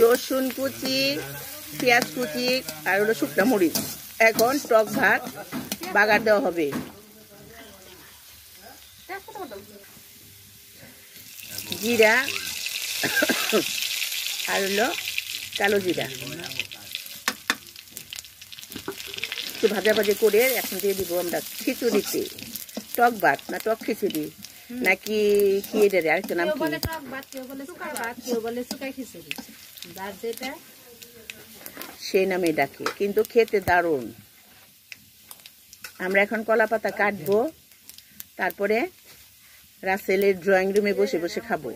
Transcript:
রসুন কুচি, পেঁয়াজ কুচি আর হলো শুকনো মরিচ। এখন টক ভাত বাগার দেওয়া হবে। জিরা আর হলো কালো জিরা একটু ভাজাভাজি করে এখন দিয়ে দিব আমরা খিচুড়িতে। টক ভাত না টক খিচুড়ি নাকি কি এটারে আরেকটা নাম কি? সেই নামে ডাকে, কিন্তু খেতে দারুণ। আমরা এখন কলা পাতা কাটবো, তারপরে রাসেলের ড্রয়িং রুমে বসে বসে খাবো।